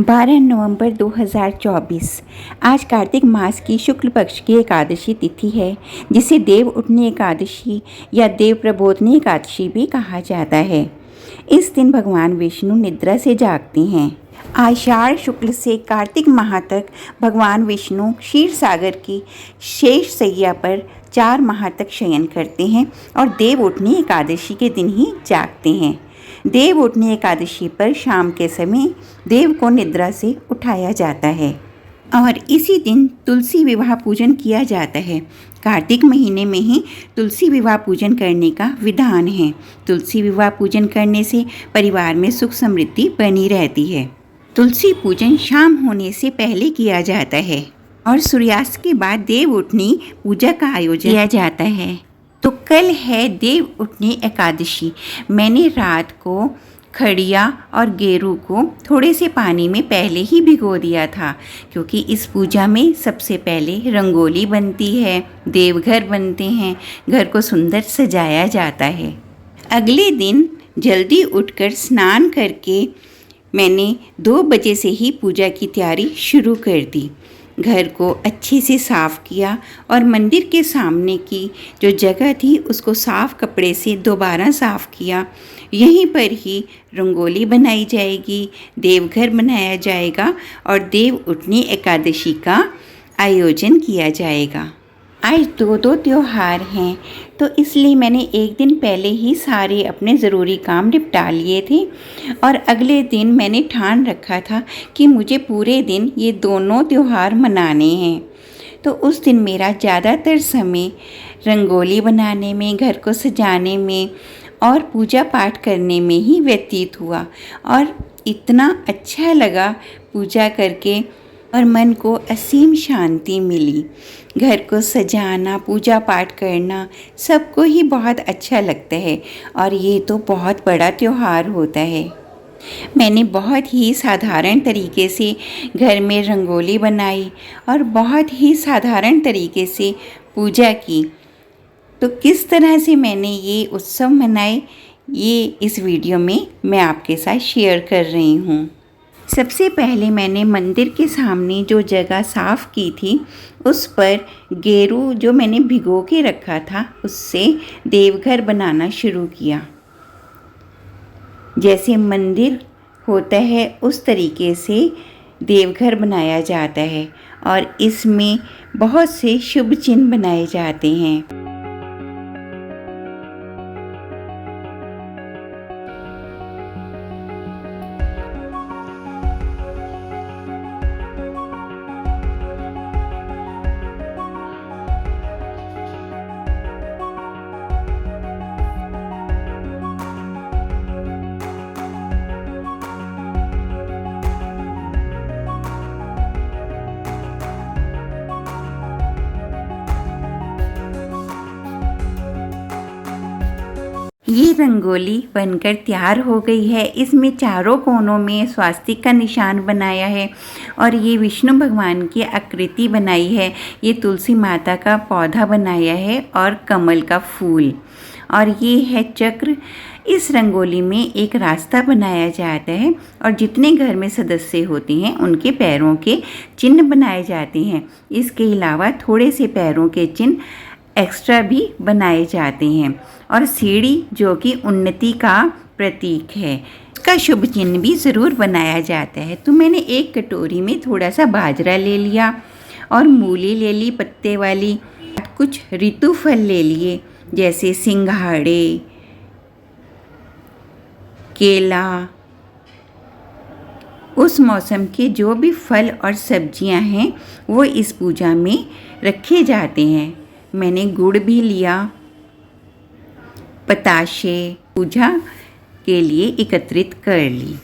12 नवंबर 2024 आज कार्तिक मास की शुक्ल पक्ष की एकादशी तिथि है, जिसे देव उठनी एकादशी या देव प्रबोधनी एकादशी भी कहा जाता है। इस दिन भगवान विष्णु निद्रा से जागते हैं। आषाढ़ शुक्ल से कार्तिक माह तक भगवान विष्णु क्षीर सागर की शेष शैया पर 4 माह तक शयन करते हैं और देव उठनी एकादशी के दिन ही जागते हैं। देव उठनी एकादशी पर शाम के समय देव को निद्रा से उठाया जाता है और इसी दिन तुलसी विवाह पूजन किया जाता है। कार्तिक महीने में ही तुलसी विवाह पूजन करने का विधान है। तुलसी विवाह पूजन करने से परिवार में सुख समृद्धि बनी रहती है। तुलसी पूजन शाम होने से पहले किया जाता है और सूर्यास्त के बाद देव उठनी पूजा का आयोजन किया जाता है। तो कल है देव उठनी एकादशी। मैंने रात को खड़िया और गेरू को थोड़े से पानी में पहले ही भिगो दिया था, क्योंकि इस पूजा में सबसे पहले रंगोली बनती है, देवघर बनते हैं, घर को सुंदर सजाया जाता है। अगले दिन जल्दी उठकर स्नान करके मैंने 2 बजे से ही पूजा की तैयारी शुरू कर दी। घर को अच्छे से साफ़ किया और मंदिर के सामने की जो जगह थी उसको साफ़ कपड़े से दोबारा साफ़ किया। यहीं पर ही रंगोली बनाई जाएगी, देवघर बनाया जाएगा और देव उठनी एकादशी का आयोजन किया जाएगा। आज 2 त्यौहार हैं, तो इसलिए मैंने एक दिन पहले ही सारे अपने ज़रूरी काम निपटा लिए थे और अगले दिन मैंने ठान रखा था कि मुझे पूरे दिन ये दोनों त्यौहार मनाने हैं। तो उस दिन मेरा ज़्यादातर समय रंगोली बनाने में, घर को सजाने में और पूजा पाठ करने में ही व्यतीत हुआ और इतना अच्छा लगा पूजा करके और मन को असीम शांति मिली। घर को सजाना, पूजा पाठ करना सबको ही बहुत अच्छा लगता है और ये तो बहुत बड़ा त्यौहार होता है। मैंने बहुत ही साधारण तरीके से घर में रंगोली बनाई और बहुत ही साधारण तरीके से पूजा की। तो किस तरह से मैंने ये उत्सव मनाए, ये इस वीडियो में मैं आपके साथ शेयर कर रही हूँ। सबसे पहले मैंने मंदिर के सामने जो जगह साफ़ की थी उस पर गेरू जो मैंने भिगो के रखा था उससे देवघर बनाना शुरू किया। जैसे मंदिर होता है उस तरीके से देवघर बनाया जाता है और इसमें बहुत से शुभ चिन्ह बनाए जाते हैं। ये रंगोली बनकर तैयार हो गई है। इसमें चारों कोनों में स्वास्तिक का निशान बनाया है और ये विष्णु भगवान की आकृति बनाई है। ये तुलसी माता का पौधा बनाया है और कमल का फूल और ये है चक्र। इस रंगोली में एक रास्ता बनाया जाता है और जितने घर में सदस्य होते हैं उनके पैरों के चिन्ह बनाए जाते हैं। इसके अलावा थोड़े से पैरों के चिन्ह एक्स्ट्रा भी बनाए जाते हैं और सीढ़ी जो कि उन्नति का प्रतीक है उसका शुभ चिन्ह भी ज़रूर बनाया जाता है। तो मैंने एक कटोरी में थोड़ा सा बाजरा ले लिया और मूली ले ली पत्ते वाली। कुछ ऋतु फल ले लिए जैसे सिंघाड़े, केला। उस मौसम के जो भी फल और सब्जियां हैं वो इस पूजा में रखे जाते हैं। मैंने गुड़ भी लिया। पताशे पूजा के लिए एकत्रित कर ली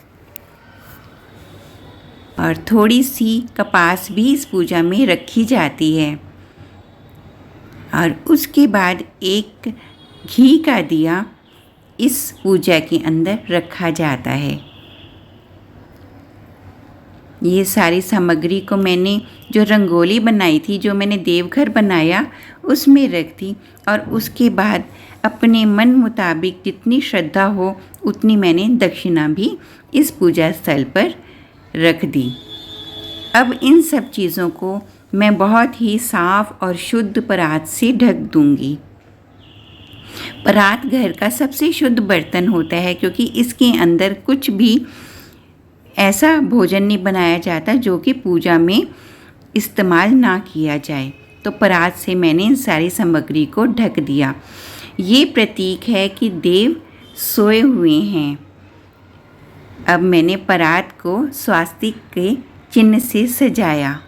और थोड़ी सी कपास भी इस पूजा में रखी जाती है और उसके बाद एक घी का दिया इस पूजा के अंदर रखा जाता है। ये सारी सामग्री को मैंने जो रंगोली बनाई थी, जो मैंने देवघर बनाया उसमें रख दी और उसके बाद अपने मन मुताबिक जितनी श्रद्धा हो उतनी मैंने दक्षिणा भी इस पूजा स्थल पर रख दी। अब इन सब चीज़ों को मैं बहुत ही साफ और शुद्ध परात से ढक दूंगी। परात घर का सबसे शुद्ध बर्तन होता है, क्योंकि इसके अंदर कुछ भी ऐसा भोजन नहीं बनाया जाता जो कि पूजा में इस्तेमाल ना किया जाए। तो परात से मैंने इन सारी सामग्री को ढक दिया। ये प्रतीक है कि देव सोए हुए हैं। अब मैंने परात को स्वास्तिक के चिन्ह से सजाया।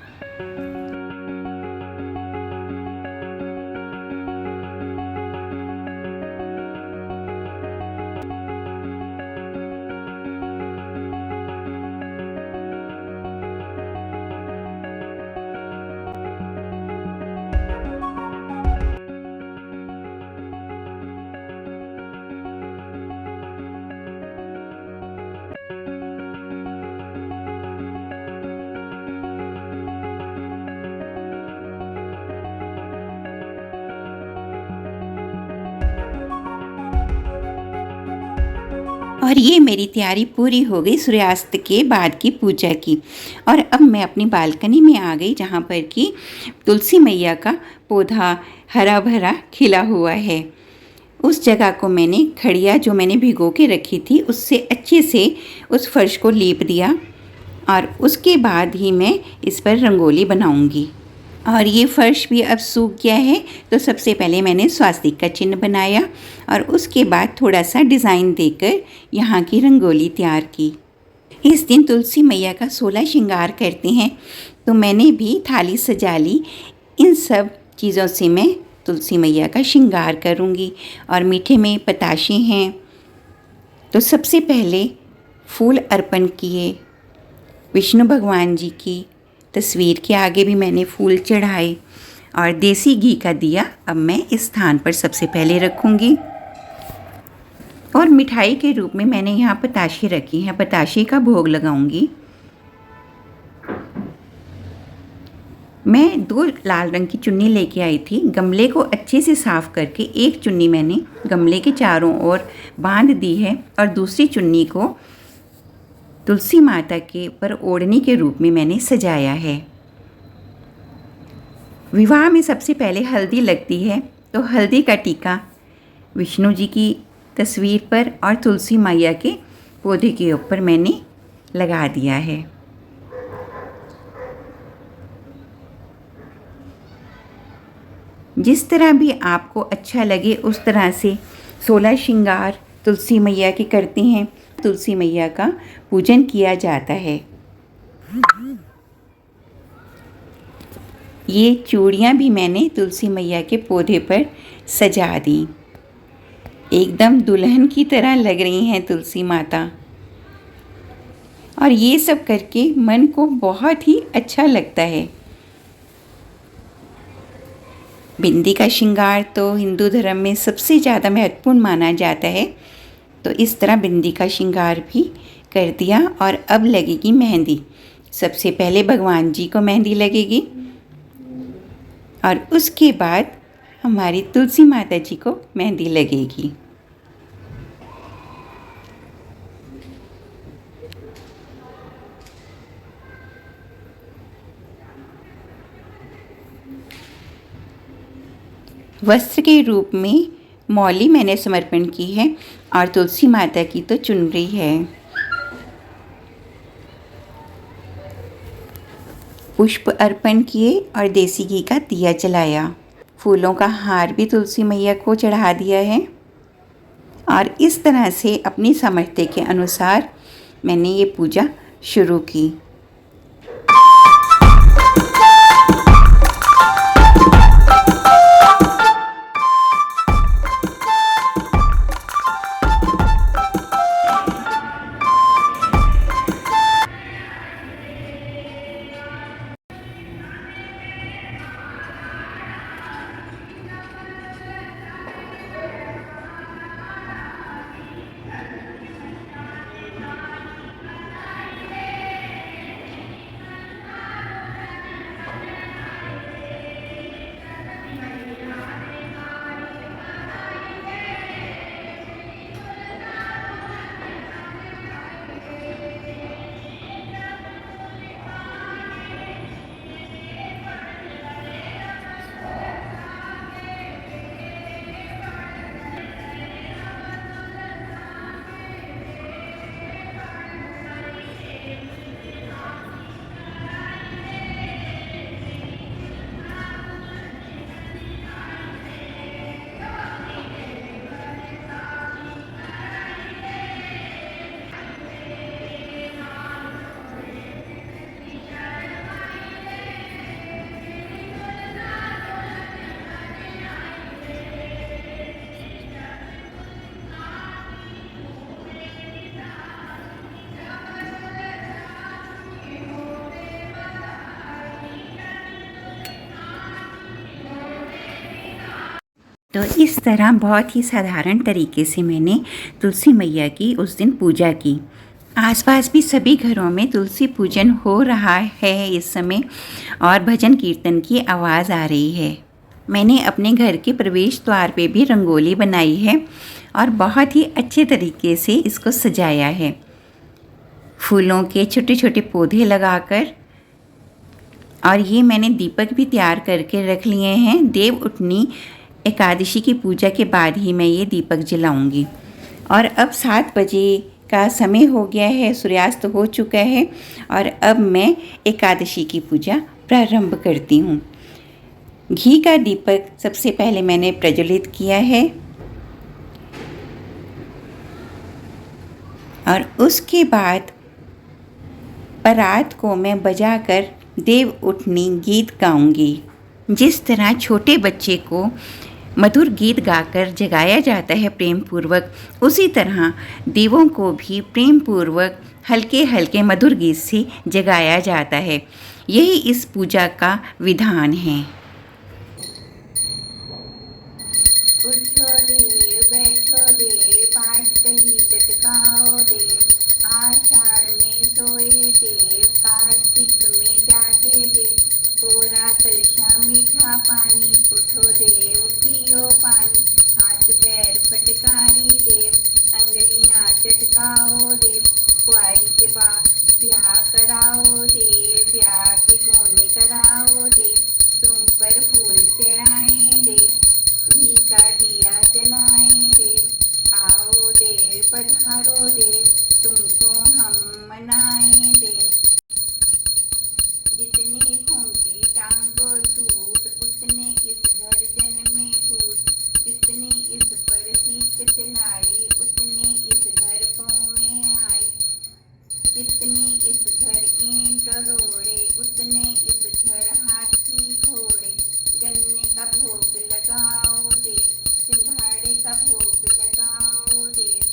और ये मेरी तैयारी पूरी हो गई सूर्यास्त के बाद की पूजा की। और अब मैं अपनी बालकनी में आ गई, जहाँ पर कि तुलसी मैया का पौधा हरा भरा खिला हुआ है। उस जगह को मैंने खड़िया जो मैंने भिगो के रखी थी उससे अच्छे से उस फर्श को लीप दिया, और उसके बाद ही मैं इस पर रंगोली बनाऊंगी। और ये फर्श भी अब सूख गया है, तो सबसे पहले मैंने स्वास्तिक का चिन्ह बनाया और उसके बाद थोड़ा सा डिज़ाइन देकर यहाँ की रंगोली तैयार की। इस दिन तुलसी मैया का 16 श्रृंगार करते हैं, तो मैंने भी थाली सजा ली। इन सब चीज़ों से मैं तुलसी मैया का श्रृंगार करूँगी। और मीठे में बताशे हैं, तो सबसे पहले फूल अर्पण किए। विष्णु भगवान जी की तस्वीर के आगे भी मैंने फूल चढ़ाए, और देसी घी का दिया अब मैं इस स्थान पर सबसे पहले रखूँगी। और मिठाई के रूप में मैंने यहाँ बताशे रखी हैं, बताशे का भोग लगाऊंगी। मैं 2 लाल रंग की चुन्नी लेके आई थी। गमले को अच्छे से साफ़ करके एक चुन्नी मैंने गमले के चारों ओर बांध दी है, और दूसरी चुन्नी को तुलसी माता के ऊपर ओढ़नी के रूप में मैंने सजाया है। विवाह में सबसे पहले हल्दी लगती है, तो हल्दी का टीका विष्णु जी की तस्वीर पर और तुलसी मैया के पौधे के ऊपर मैंने लगा दिया है। जिस तरह भी आपको अच्छा लगे उस तरह से 16 श्रृंगार तुलसी मैया के करते हैं। तुलसी मैया का पूजन किया जाता है। ये चूड़ियाँ भी मैंने तुलसी मैया के पौधे पर सजा दी। एकदम दुल्हन की तरह लग रही हैं तुलसी माता। और ये सब करके मन को बहुत ही अच्छा लगता है। बिंदी का श्रृंगार तो हिंदू धर्म में सबसे ज़्यादा महत्वपूर्ण माना जाता है, तो इस तरह बिंदी का श्रृंगार भी कर दिया। और अब लगेगी मेहंदी। सबसे पहले भगवान जी को मेहंदी लगेगी, और उसके बाद हमारी तुलसी माता जी को मेहंदी लगेगी। वस्त्र के रूप में मौली मैंने समर्पण की है, और तुलसी माता की तो चुनरी है। पुष्प अर्पण किए और देसी घी का दिया जलाया। फूलों का हार भी तुलसी मैया को चढ़ा दिया है। और इस तरह से अपनी सामर्थ्य के अनुसार मैंने ये पूजा शुरू की। तो इस तरह बहुत ही साधारण तरीके से मैंने तुलसी मैया की उस दिन पूजा की। आसपास भी सभी घरों में तुलसी पूजन हो रहा है इस समय और भजन कीर्तन की आवाज़ आ रही है। मैंने अपने घर के प्रवेश द्वार पे भी रंगोली बनाई है और बहुत ही अच्छे तरीके से इसको सजाया है, फूलों के छोटे छोटे पौधे लगाकर। और ये मैंने दीपक भी तैयार करके रख लिए हैं। देव उठनी एकादशी की पूजा के बाद ही मैं ये दीपक जलाऊंगी। और अब 7 बजे का समय हो गया है, सूर्यास्त हो चुका है और अब मैं एकादशी की पूजा प्रारंभ करती हूँ। घी का दीपक सबसे पहले मैंने प्रज्वलित किया है और उसके बाद परात को मैं बजाकर देव उठनी गीत गाऊंगी। जिस तरह छोटे बच्चे को मधुर गीत गाकर जगाया जाता है प्रेम पूर्वक, उसी तरह देवों को भी प्रेम पूर्वक हल्के हल्के मधुर गीत से जगाया जाता है। यही इस पूजा का विधान है। उठो देव, बैठो देव, पाठ कली चटकाओ देव, आषाढ़ में सोए देव, कार्तिक में जागे देव, कोरा कलशा मीठा पानी, उठो देव पियो पानी, हाथ पैर फटकारी देव, अंगलियां चटकाओ देव, कुआरी के बाद ब्याह कराओ देव, ब्याह के कोने कराओ देव, तुम पर फूल चढ़ाएं देव, घी का दिया जलाएं देव, आओ देव पधारो देव, तुमको हम मनाएं देव। जितनी खूंटी टांगो सूट, उतने इस घर जन्मे फूट, जितनी इस पर सीख चलाई, उतनी इस घर पौए आई, जितनी इस घर ईंट रोड़े, उतने इस घर हाथी घोड़े, गन्ने का भोग लगाओ देव, सिंघाड़े का भोग लगाओ देव,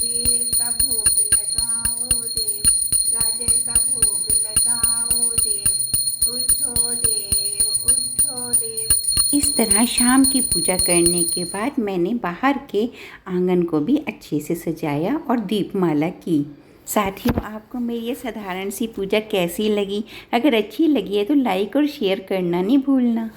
बेर का भोग लगाओ देव, गाजर का भोग लगाओ देव, उठो देव, उठो देव। इस तरह शाम की पूजा करने के बाद मैंने बाहर के आंगन को भी अच्छे से सजाया और दीपमाला की। साथियों, आपको मेरी ये साधारण सी पूजा कैसी लगी? अगर अच्छी लगी है तो लाइक और शेयर करना नहीं भूलना।